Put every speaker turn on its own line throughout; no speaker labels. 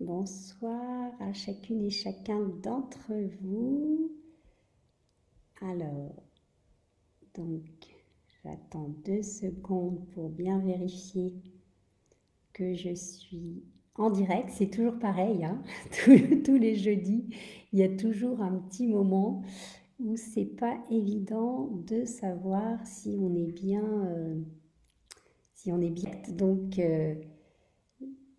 Bonsoir à chacune et chacun d'entre vous. Alors, donc, j'attends 2 secondes pour bien vérifier que je suis en direct. C'est toujours pareil, hein. Tous les jeudis, il y a toujours un petit moment où c'est pas évident de savoir si on est bien, Donc,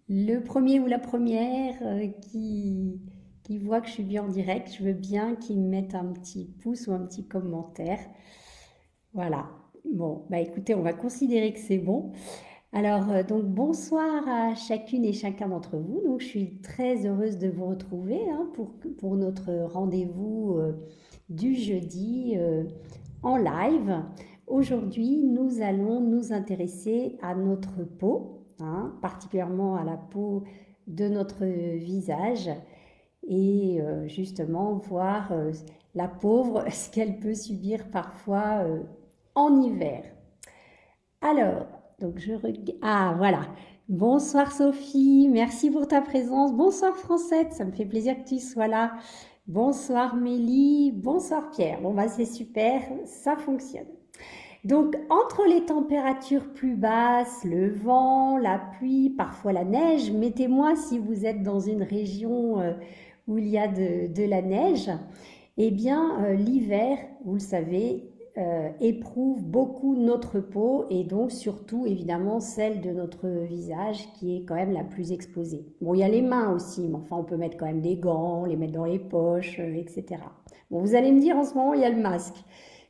le premier ou la première qui voit que je suis bien en direct, je veux bien qu'il me mette un petit pouce ou un petit commentaire. Voilà. Bon, bah écoutez, on va considérer que c'est bon. Alors, donc bonsoir à chacune et chacun d'entre vous. Donc, je suis très heureuse de vous retrouver hein, pour notre rendez-vous du jeudi en live. Aujourd'hui, nous allons nous intéresser à notre peau, hein, particulièrement à la peau de notre visage et justement voir la pauvre, ce qu'elle peut subir parfois en hiver. Alors, donc je regarde. Ah, voilà. Bonsoir Sophie, merci pour ta présence. Bonsoir Francette, ça me fait plaisir que tu sois là. Bonsoir Mélie, bonsoir Pierre. Bon, bah c'est super, ça fonctionne. Donc, entre les températures plus basses, le vent, la pluie, parfois la neige, mettez-moi si vous êtes dans une région où il y a de la neige, eh bien, l'hiver, vous le savez, éprouve beaucoup notre peau et donc surtout évidemment celle de notre visage qui est quand même la plus exposée. Bon, il y a les mains aussi, mais enfin on peut mettre quand même des gants, les mettre dans les poches, etc. Bon, vous allez me dire en ce moment il y a le masque,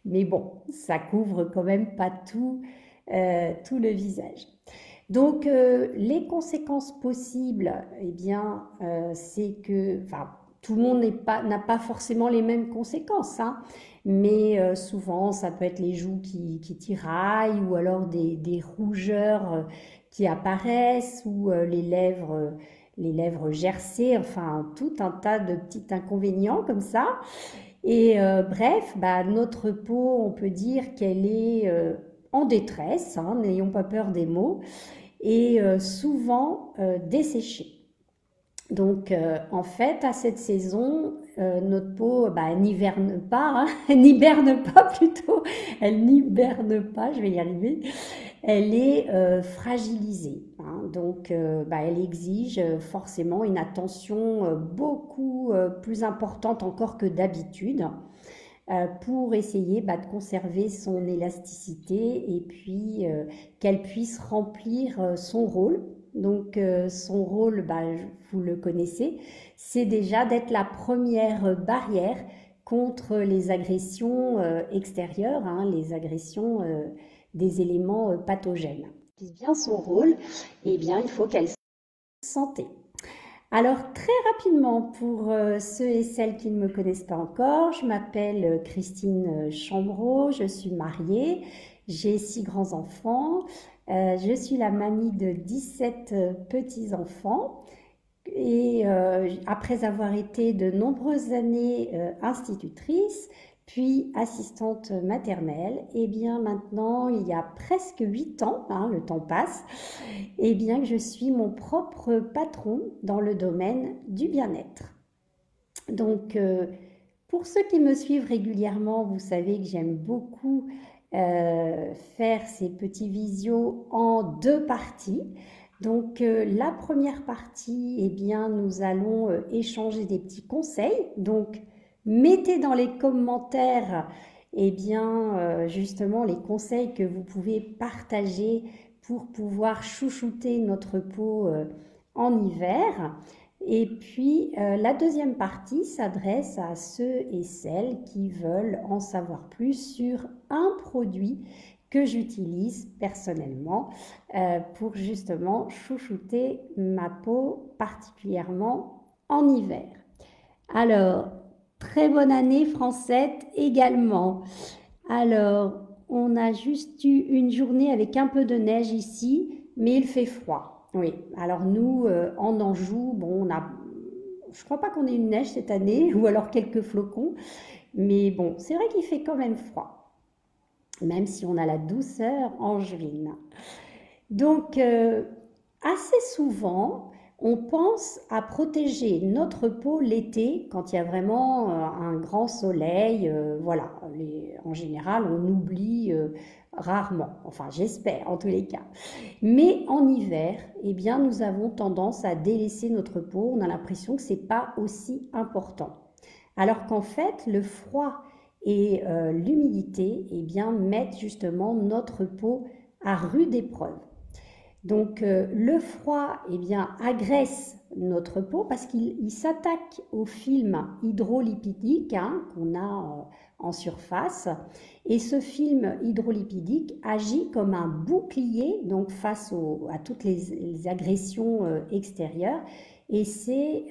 mais bon, ça couvre quand même pas tout le visage. Donc les conséquences possibles, eh bien, c'est que, enfin, tout le monde n'a pas forcément les mêmes conséquences, hein, mais souvent ça peut être les joues qui tiraillent ou alors des rougeurs qui apparaissent ou les lèvres gercées, enfin tout un tas de petits inconvénients comme ça. Et bref, bah, notre peau, on peut dire qu'elle est en détresse, hein, n'ayons pas peur des mots, et souvent desséchée. Donc, en fait, à cette saison, notre peau n'hiverne pas, hein, n'hiberne pas plutôt, elle n'hiberne pas, je vais y arriver, elle est fragilisée. Hein, donc, elle exige forcément une attention beaucoup plus importante encore que d'habitude pour essayer de conserver son élasticité et puis qu'elle puisse remplir son rôle. Donc son rôle, vous le connaissez, c'est déjà d'être la première barrière contre les agressions extérieures, hein, les agressions des éléments pathogènes. Si bien son rôle, eh bien, il faut qu'elle soit santé. Alors très rapidement, pour ceux et celles qui ne me connaissent pas encore, je m'appelle Christine Chambreau, je suis mariée, j'ai 6 grands-enfants, je suis la mamie de 17 petits-enfants et après avoir été de nombreuses années institutrice, puis assistante maternelle, et bien maintenant, il y a presque 8 ans, hein, le temps passe, et bien que je suis mon propre patron dans le domaine du bien-être. Donc, pour ceux qui me suivent régulièrement, vous savez que j'aime beaucoup faire ces petits visios en 2 parties. Donc, la première partie, eh bien, nous allons échanger des petits conseils. Donc, mettez dans les commentaires, eh bien, justement, les conseils que vous pouvez partager pour pouvoir chouchouter notre peau en hiver. Et puis, la deuxième partie s'adresse à ceux et celles qui veulent en savoir plus sur un produit que j'utilise personnellement pour justement chouchouter ma peau, particulièrement en hiver. Alors, très bonne année Francette également. Alors, on a juste eu une journée avec un peu de neige ici, mais il fait froid. Oui, alors nous, en Anjou, bon, je crois pas qu'on ait une neige cette année, ou alors quelques flocons, mais bon, c'est vrai qu'il fait quand même froid, même si on a la douceur angevine. Donc, assez souvent, on pense à protéger notre peau l'été quand il y a vraiment un grand soleil. Voilà, en général, on oublie rarement, enfin j'espère en tous les cas. Mais en hiver, eh bien, nous avons tendance à délaisser notre peau. On a l'impression que c'est pas aussi important. Alors qu'en fait, le froid et l'humidité, eh bien, mettent justement notre peau à rude épreuve. Donc le froid eh bien, agresse notre peau parce qu'il s'attaque au film hydrolipidique qu'on a en surface. Et ce film hydrolipidique agit comme un bouclier donc face à toutes les agressions extérieures. Et c'est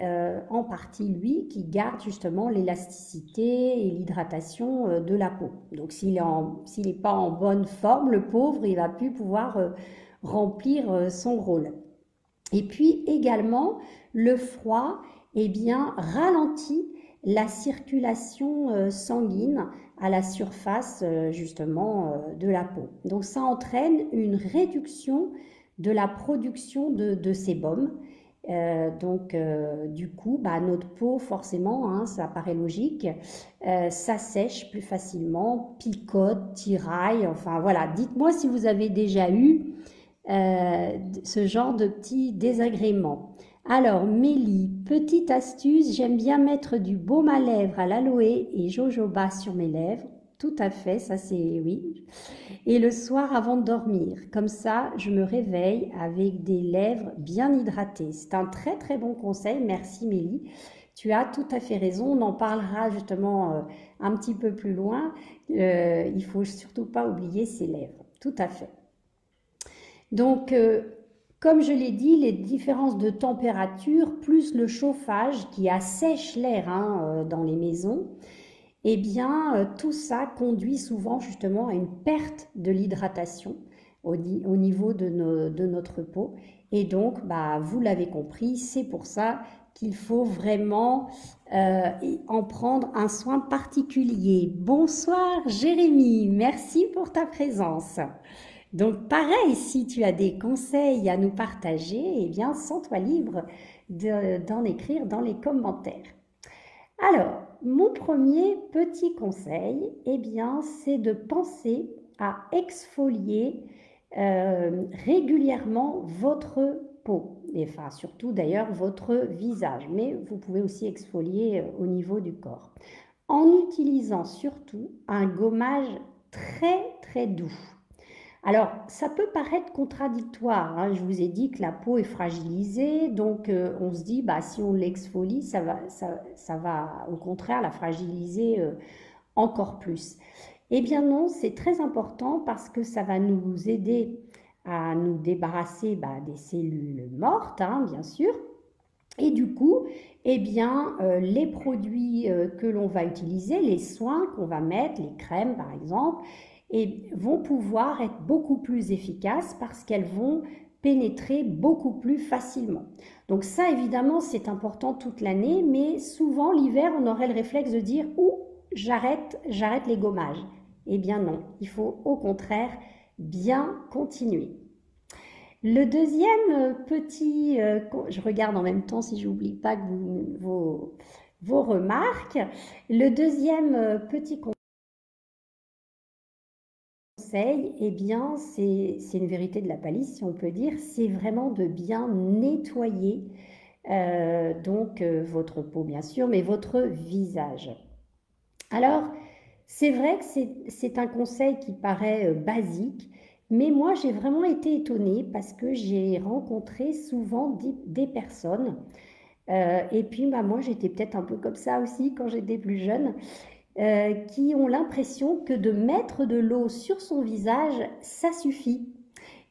en partie lui qui garde justement l'élasticité et l'hydratation de la peau. Donc s'il n'est pas en bonne forme, le pauvre, il va plus pouvoir remplir son rôle. Et puis également, le froid eh bien, ralentit la circulation sanguine à la surface justement de la peau. Donc ça entraîne une réduction de la production de sébum. Du coup, notre peau, forcément, ça paraît logique, s'assèche plus facilement, picote, tiraille, enfin voilà. Dites-moi si vous avez déjà eu ce genre de petits désagréments. Alors, Mélie, petite astuce, j'aime bien mettre du baume à lèvres à l'aloe et jojoba sur mes lèvres. Tout à fait, ça c'est oui. Et le soir avant de dormir. Comme ça, je me réveille avec des lèvres bien hydratées. C'est un très très bon conseil. Merci Mélie. Tu as tout à fait raison. On en parlera justement un petit peu plus loin. Il ne faut surtout pas oublier ses lèvres. Tout à fait. Donc, comme je l'ai dit, les différences de température, plus le chauffage qui assèche l'air dans les maisons, eh bien, tout ça conduit souvent justement à une perte de l'hydratation au niveau de notre peau. Et donc, vous l'avez compris, c'est pour ça qu'il faut vraiment en prendre un soin particulier. Bonsoir Jérémy, merci pour ta présence. Donc pareil, si tu as des conseils à nous partager, eh bien, sens-toi libre d'en écrire dans les commentaires. Alors, mon premier petit conseil, eh bien, c'est de penser à exfolier régulièrement votre peau, et enfin surtout d'ailleurs votre visage, mais vous pouvez aussi exfolier au niveau du corps, en utilisant surtout un gommage très très doux. Alors, ça peut paraître contradictoire. Je vous ai dit que la peau est fragilisée, donc on se dit, si on l'exfolie, ça va au contraire la fragiliser encore plus. Eh bien non, c'est très important parce que ça va nous aider à nous débarrasser des cellules mortes, bien sûr. Et du coup, eh bien, les produits que l'on va utiliser, les soins qu'on va mettre, les crèmes par exemple, et vont pouvoir être beaucoup plus efficaces parce qu'elles vont pénétrer beaucoup plus facilement. Donc ça, évidemment, c'est important toute l'année, mais souvent, l'hiver, on aurait le réflexe de dire « Ouh, j'arrête les gommages ». Eh bien non, il faut au contraire bien continuer. Le deuxième petit, je regarde en même temps si j'oublie pas que vos remarques. Le deuxième petit conseil, eh bien, c'est une vérité de la palisse, si on peut dire, c'est vraiment de bien nettoyer votre peau, bien sûr, mais votre visage. Alors, c'est vrai que c'est un conseil qui paraît basique, mais moi, j'ai vraiment été étonnée parce que j'ai rencontré souvent des personnes, et puis moi, j'étais peut-être un peu comme ça aussi quand j'étais plus jeune, qui ont l'impression que de mettre de l'eau sur son visage, ça suffit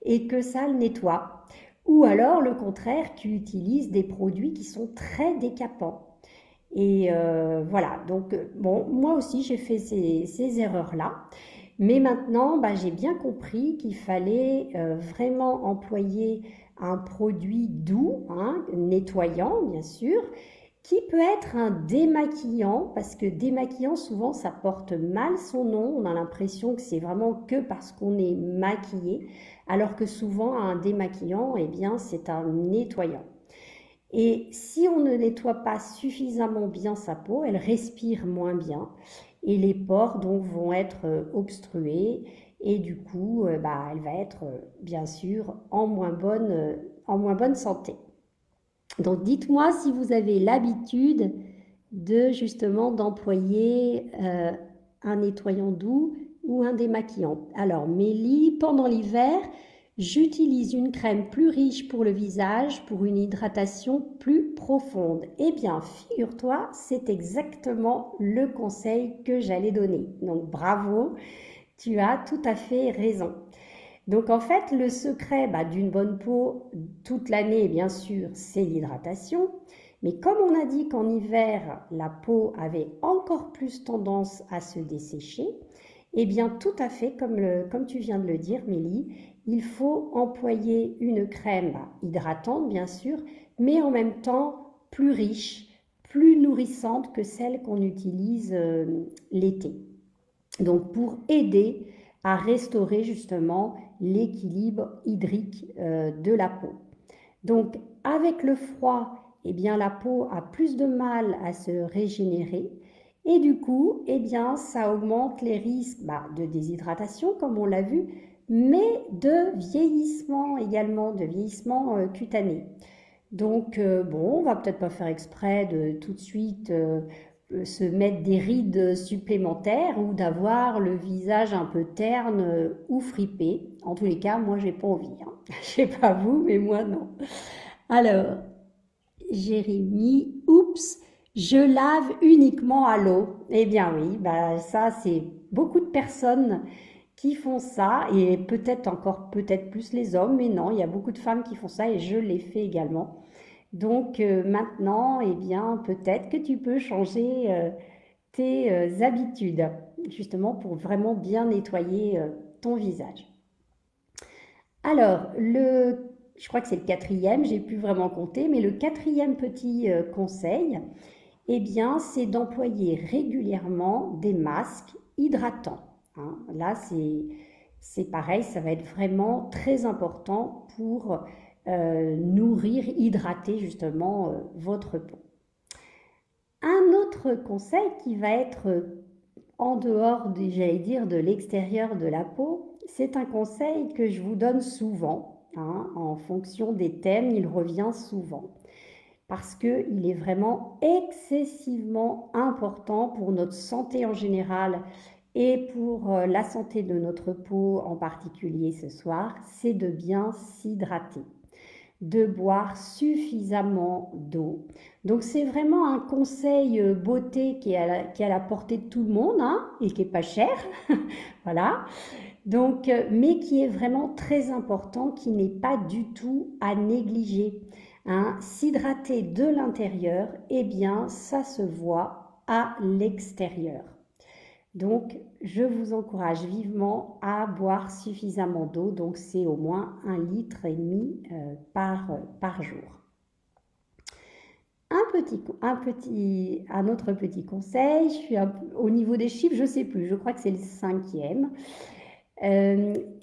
et que ça le nettoie. Ou alors, le contraire, qui utilisent des produits qui sont très décapants. Et voilà, donc bon, moi aussi j'ai fait ces erreurs-là. Mais maintenant, j'ai bien compris qu'il fallait vraiment employer un produit doux, nettoyant bien sûr, qui peut être un démaquillant, parce que démaquillant, souvent, ça porte mal son nom. On a l'impression que c'est vraiment que parce qu'on est maquillé, alors que souvent, un démaquillant, eh bien, c'est un nettoyant. Et si on ne nettoie pas suffisamment bien sa peau, elle respire moins bien et les pores donc vont être obstrués et du coup, bah, elle va être bien sûr en moins bonne santé. Donc dites-moi si vous avez l'habitude de justement d'employer un nettoyant doux ou un démaquillant. Alors Mélie, pendant l'hiver, j'utilise une crème plus riche pour le visage pour une hydratation plus profonde. Eh bien, figure-toi, c'est exactement le conseil que j'allais donner. Donc bravo, tu as tout à fait raison. Donc en fait, le secret d'une bonne peau toute l'année, bien sûr, c'est l'hydratation. Mais comme on a dit qu'en hiver, la peau avait encore plus tendance à se dessécher, eh bien tout à fait, comme tu viens de le dire, Mélie, il faut employer une crème hydratante, bien sûr, mais en même temps plus riche, plus nourrissante que celle qu'on utilise l'été. Donc pour aider à restaurer justement l'équilibre hydrique de la peau. Donc avec le froid, eh bien, la peau a plus de mal à se régénérer et du coup, eh bien, ça augmente les risques de déshydratation comme on l'a vu, mais de vieillissement également, de vieillissement cutané. Donc, bon, on va peut-être pas faire exprès de tout de suite se mettre des rides supplémentaires ou d'avoir le visage un peu terne ou fripé. En tous les cas, moi, j'ai pas envie. Hein. Je sais pas vous, mais moi, non. Alors, Jérémy, oups, je lave uniquement à l'eau. Eh bien oui, ça, c'est beaucoup de personnes qui font ça et peut-être plus les hommes, mais non, il y a beaucoup de femmes qui font ça et je l'ai fait également. Donc maintenant, eh bien, peut-être que tu peux changer tes habitudes, justement pour vraiment bien nettoyer ton visage. Alors, je crois que c'est le quatrième, j'ai pu vraiment compter, mais le quatrième petit conseil, eh bien, c'est d'employer régulièrement des masques hydratants. Hein. Là, c'est pareil, ça va être vraiment très important pour nourrir, hydrater justement votre peau. Un autre conseil qui va être en dehors, j'allais dire, de l'extérieur de la peau, c'est un conseil que je vous donne souvent. Hein, en fonction des thèmes, il revient souvent. Parce qu'il est vraiment excessivement important pour notre santé en général et pour la santé de notre peau en particulier ce soir, c'est de bien s'hydrater, de boire suffisamment d'eau. Donc c'est vraiment un conseil beauté qui est à la portée de tout le monde hein, et qui est pas cher, voilà. Donc, mais qui est vraiment très important, qui n'est pas du tout à négliger. Hein. S'hydrater de l'intérieur, eh bien, ça se voit à l'extérieur. Donc, je vous encourage vivement à boire suffisamment d'eau. Donc, c'est au moins 1,5 litre par jour. Un autre petit conseil, au niveau des chiffres, je ne sais plus, je crois que c'est le 5e.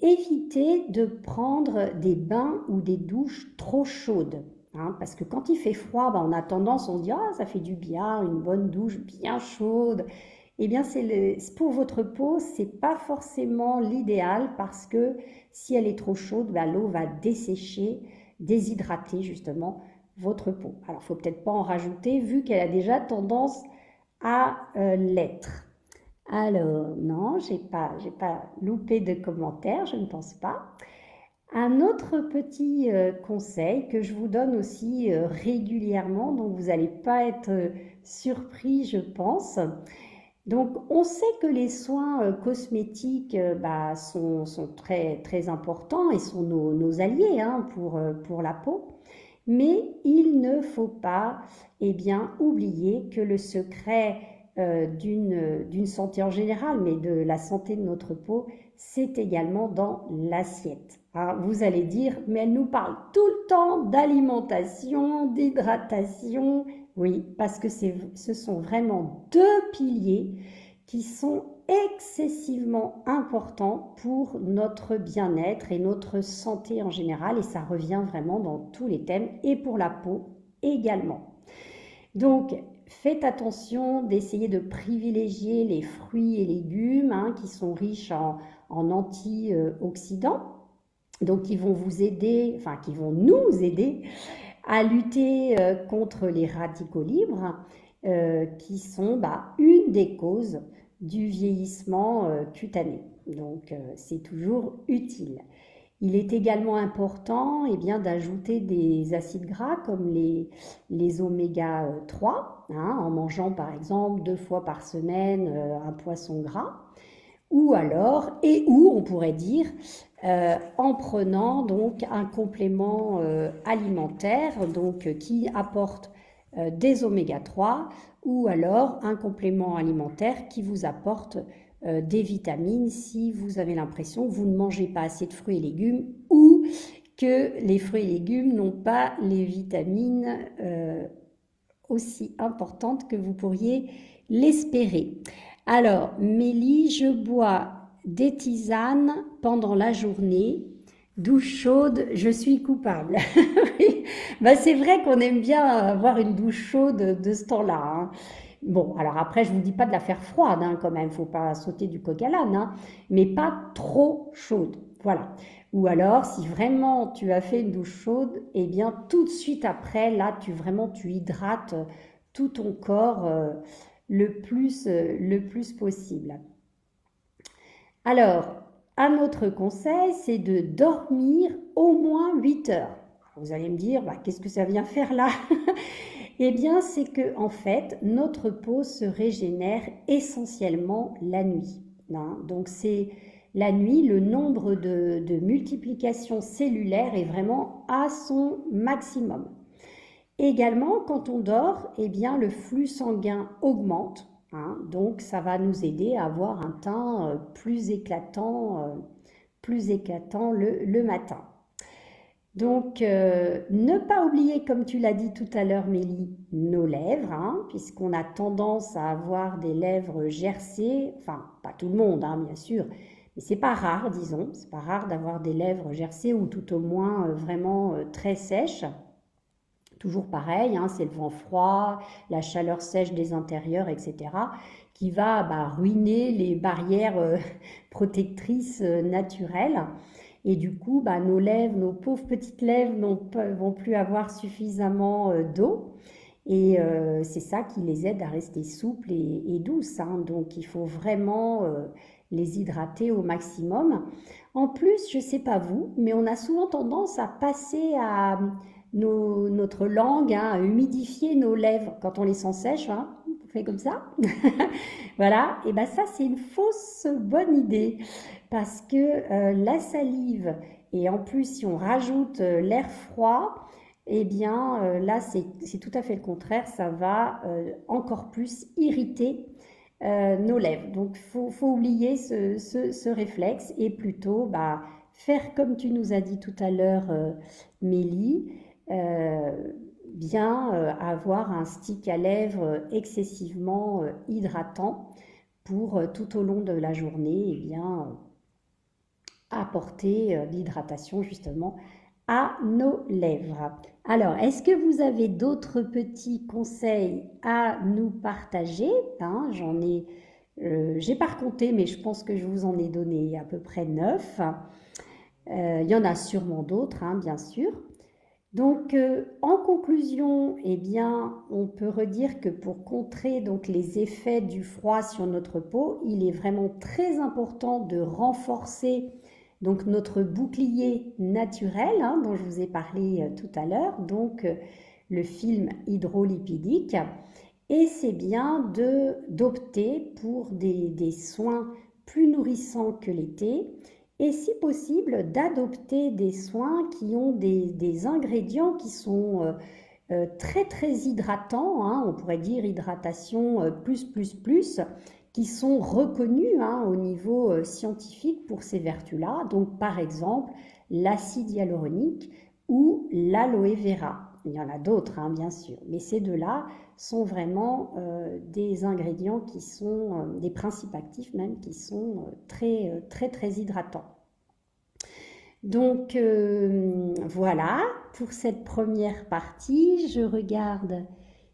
Évitez de prendre des bains ou des douches trop chaudes. Hein, parce que quand il fait froid, on a tendance, on dit ah ça fait du bien, une bonne douche bien chaude. Eh bien pour votre peau, c'est pas forcément l'idéal parce que si elle est trop chaude, l'eau va dessécher, déshydrater justement votre peau. Alors il faut peut-être pas en rajouter vu qu'elle a déjà tendance à l'être. Alors, non, j'ai pas loupé de commentaires, je ne pense pas. Un autre petit conseil que je vous donne aussi régulièrement, donc vous n'allez pas être surpris, je pense. Donc, on sait que les soins cosmétiques sont très, très importants et sont nos alliés hein, pour la peau. Mais il ne faut pas oublier que le secret d'une santé en général, mais de la santé de notre peau, c'est également dans l'assiette. Hein, vous allez dire, mais elle nous parle tout le temps d'alimentation, d'hydratation. Oui, parce que ce sont vraiment deux piliers qui sont excessivement importants pour notre bien-être et notre santé en général. Et ça revient vraiment dans tous les thèmes, et pour la peau également. Donc, faites attention d'essayer de privilégier les fruits et légumes qui sont riches en antioxydants, donc qui vont vous aider, enfin qui vont nous aider à lutter contre les radicaux libres, qui sont une des causes du vieillissement cutané. Donc, c'est toujours utile. Il est également important d'ajouter des acides gras comme les oméga 3, en mangeant par exemple 2 fois par semaine un poisson gras, ou alors, on pourrait dire, en prenant donc un complément alimentaire qui apporte des oméga 3, ou alors un complément alimentaire qui vous apporte des vitamines si vous avez l'impression que vous ne mangez pas assez de fruits et légumes, ou que les fruits et légumes n'ont pas les vitamines aussi importantes que vous pourriez l'espérer. Alors, Mélie, je bois des tisanes pendant la journée, douche chaude, je suis coupable. C'est vrai qu'on aime bien avoir une douche chaude de ce temps-là. Bon, alors après, je ne vous dis pas de la faire froide quand même, il ne faut pas sauter du coq à l'âne, mais pas trop chaude. Voilà. Ou alors, si vraiment tu as fait une douche chaude, tout de suite après, là, tu hydrates tout ton corps le plus possible. Alors, un autre conseil, c'est de dormir au moins 8 heures. Vous allez me dire, qu'est-ce que ça vient faire là? C'est que en fait, notre peau se régénère essentiellement la nuit. Donc, c'est la nuit, le nombre de multiplication cellulaire est vraiment à son maximum. Également, quand on dort, le flux sanguin augmente. Donc, ça va nous aider à avoir un teint plus éclatant le matin. Donc, ne pas oublier, comme tu l'as dit tout à l'heure, Mélie, nos lèvres, puisqu'on a tendance à avoir des lèvres gercées. Enfin, pas tout le monde, bien sûr, mais c'est pas rare, disons. C'est pas rare d'avoir des lèvres gercées ou tout au moins vraiment très sèches. Toujours pareil, c'est le vent froid, la chaleur sèche des intérieurs, etc., qui va ruiner les barrières protectrices naturelles. Et du coup, nos lèvres, nos pauvres petites lèvres vont plus avoir suffisamment d'eau. Et c'est ça qui les aide à rester souples et douces. Donc, il faut vraiment les hydrater au maximum. En plus, je ne sais pas vous, mais on a souvent tendance à passer à notre langue, à humidifier nos lèvres quand on les sent sèches. On fait comme ça. Voilà. Et ça, c'est une fausse bonne idée. Parce que la salive, et en plus si on rajoute l'air froid, là c'est tout à fait le contraire, ça va encore plus irriter nos lèvres. Donc faut oublier ce réflexe et plutôt faire comme tu nous as dit tout à l'heure, Mélie, avoir un stick à lèvres excessivement hydratant pour tout au long de la journée, apporter l'hydratation justement à nos lèvres. Alors, est-ce que vous avez d'autres petits conseils à nous partager? J'ai pas recompté, mais je pense que je vous en ai donné à peu près 9. Il y en a sûrement d'autres, bien sûr. Donc, en conclusion, on peut redire que pour contrer donc les effets du froid sur notre peau, il est vraiment très important de renforcer donc notre bouclier naturel, dont je vous ai parlé tout à l'heure, donc le film hydrolipidique. Et c'est bien d'opter pour des soins plus nourrissants que l'été, et si possible d'adopter des soins qui ont des ingrédients qui sont très très hydratants, on pourrait dire hydratation plus, qui sont reconnus au niveau scientifique pour ces vertus-là. Donc par exemple l'acide hyaluronique ou l'aloe vera. Il y en a d'autres bien sûr, mais ces deux-là sont vraiment des ingrédients qui sont, des principes actifs même, qui sont très hydratants. Donc voilà pour cette première partie. Je regarde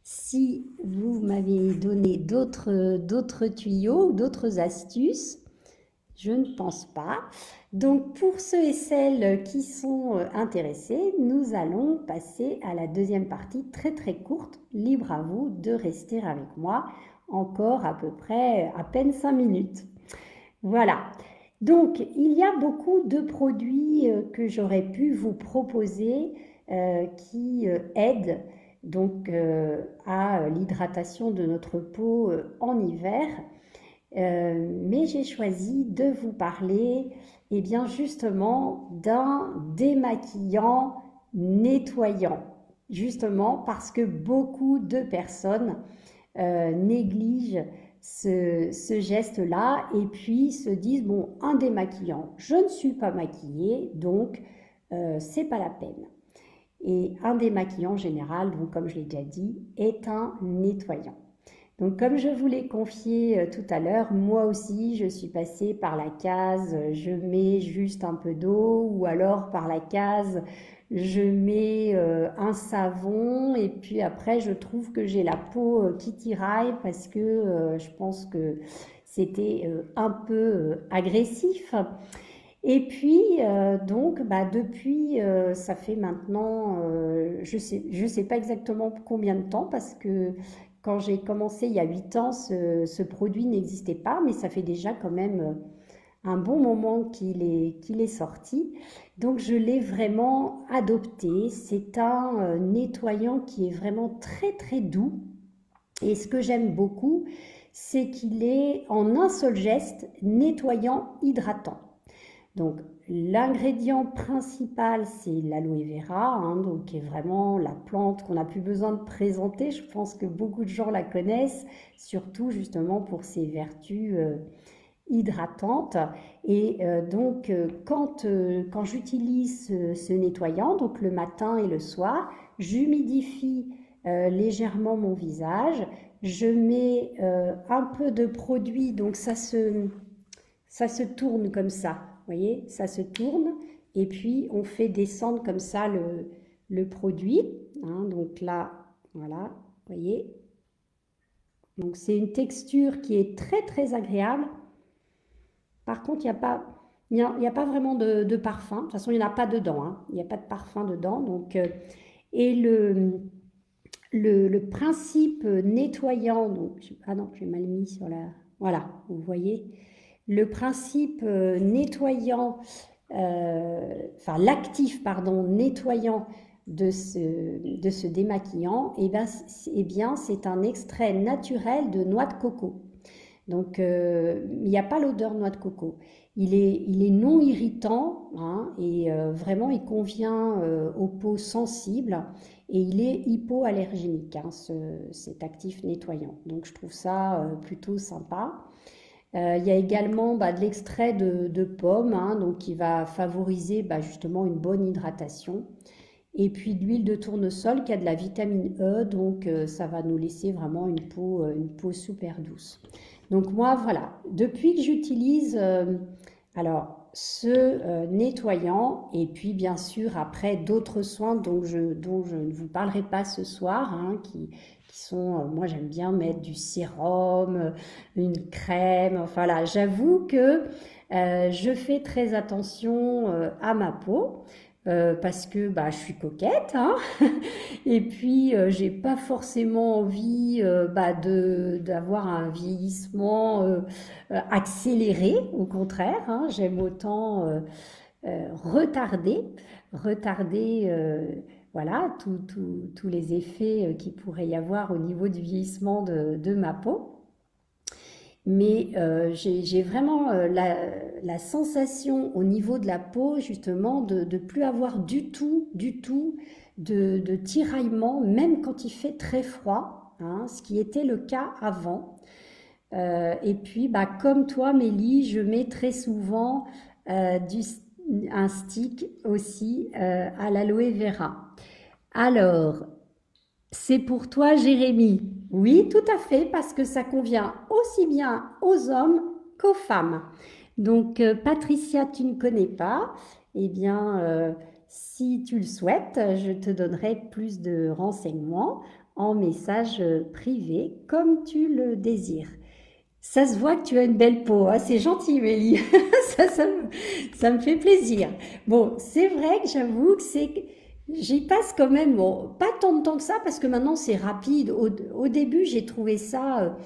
si vous m'avez donné d'autres tuyaux ou d'autres astuces. Je ne pense pas. Donc pour ceux et celles qui sont intéressés, nous allons passer à la deuxième partie très très courte. Libre à vous de rester avec moi encore à peu près à peine 5 minutes. Voilà. Donc il y a beaucoup de produits que j'aurais pu vous proposer qui aident donc à l'hydratation de notre peau en hiver. Mais j'ai choisi de vous parler eh bien justement d'un démaquillant nettoyant. Justement parce que beaucoup de personnes négligent ce geste-là et puis se disent, bon, un démaquillant, je ne suis pas maquillée, donc c'est pas la peine. Et un démaquillant en général, donc comme je l'ai déjà dit, est un nettoyant. Donc comme je vous l'ai confié tout à l'heure, moi aussi je suis passée par la case je mets juste un peu d'eau ou alors par la case je mets un savon et puis après je trouve que j'ai la peau qui tiraille parce que je pense que c'était un peu agressif. Et puis donc depuis ça fait maintenant je sais pas exactement combien de temps parce que quand j'ai commencé il y a 8 ans ce produit n'existait pas, mais ça fait déjà quand même un bon moment qu'il est sorti. Donc je l'ai vraiment adopté. C'est un nettoyant qui est vraiment très très doux. Et ce que j'aime beaucoup, c'est qu'il est en un seul geste nettoyant, hydratant. Donc l'ingrédient principal, c'est l'aloe vera, hein, donc qui est vraiment la plante qu'on n'a plus besoin de présenter. Je pense que beaucoup de gens la connaissent, surtout justement pour ses vertus hydratante. Et donc quand j'utilise ce nettoyant, donc le matin et le soir, j'humidifie légèrement mon visage, je mets un peu de produit, donc ça se tourne comme ça, vous voyez, ça se tourne et puis on fait descendre comme ça le produit, hein, donc là, voilà, vous voyez. Donc c'est une texture qui est très très agréable. Par contre, il y a pas vraiment de parfum. De toute façon, il n'y en a pas dedans, hein. Il n'y a pas de parfum dedans. Donc, et le principe nettoyant, donc, ah non, j'ai mal mis sur la... Voilà, vous voyez. Le principe nettoyant, enfin l'actif, pardon, nettoyant de ce démaquillant, eh bien, c'est un extrait naturel de noix de coco. Donc, il n'y a pas l'odeur noix de coco. Il est non irritant, hein, et vraiment, il convient aux peaux sensibles et il est hypoallergénique, hein, cet actif nettoyant. Donc, je trouve ça plutôt sympa. Il y a également de l'extrait de pomme, hein, donc qui va favoriser justement une bonne hydratation. Et puis de l'huile de tournesol qui a de la vitamine E, donc ça va nous laisser vraiment une peau super douce. Donc moi, voilà, depuis que j'utilise alors ce nettoyant et puis bien sûr après d'autres soins dont je ne vous parlerai pas ce soir, hein, qui sont, moi j'aime bien mettre du sérum, une crème, enfin là, j'avoue que je fais très attention à ma peau. Parce que je suis coquette, hein. Et puis j'ai pas forcément envie d'avoir un vieillissement accéléré, au contraire, hein. J'aime autant retarder voilà tous les effets qu'il pourrait y avoir au niveau du vieillissement de ma peau. Mais j'ai vraiment la sensation au niveau de la peau justement de plus avoir du tout de tiraillement, même quand il fait très froid, hein, ce qui était le cas avant. Et puis comme toi Mélie, je mets très souvent un stick aussi à l'aloe vera. Alors, c'est pour toi, Jérémy. Oui, tout à fait, parce que ça convient aussi bien aux hommes qu'aux femmes. Donc, Patricia, tu ne connais pas. eh bien, si tu le souhaites, je te donnerai plus de renseignements en message privé comme tu le désires. Ça se voit que tu as une belle peau, hein. C'est gentil, Mélie. Ça me fait plaisir. Bon, c'est vrai que j'avoue que j'y passe quand même, bon, pas tant de temps que ça, parce que maintenant c'est rapide. Au début, j'ai trouvé ça,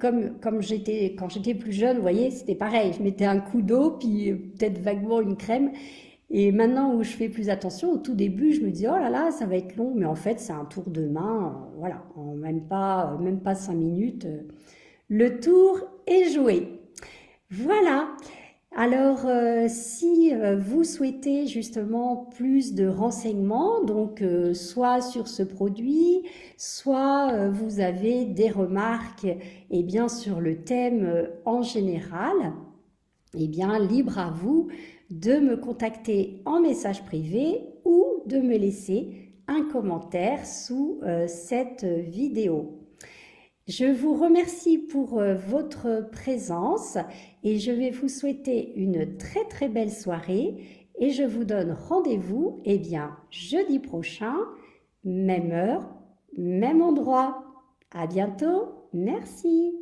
comme quand j'étais plus jeune, vous voyez, c'était pareil. Je mettais un coup d'eau, puis peut-être vaguement une crème. Et maintenant où je fais plus attention, au tout début, je me dis, oh là là, ça va être long. Mais en fait, c'est un tour de main, voilà, en même pas 5 minutes. Le tour est joué. Voilà. Alors, si vous souhaitez justement plus de renseignements, donc soit sur ce produit, soit vous avez des remarques, eh bien sur le thème en général, eh bien libre à vous de me contacter en message privé ou de me laisser un commentaire sous cette vidéo. Je vous remercie pour votre présence et je vais vous souhaiter une très très belle soirée et je vous donne rendez-vous, eh bien, jeudi prochain, même heure, même endroit. À bientôt, merci.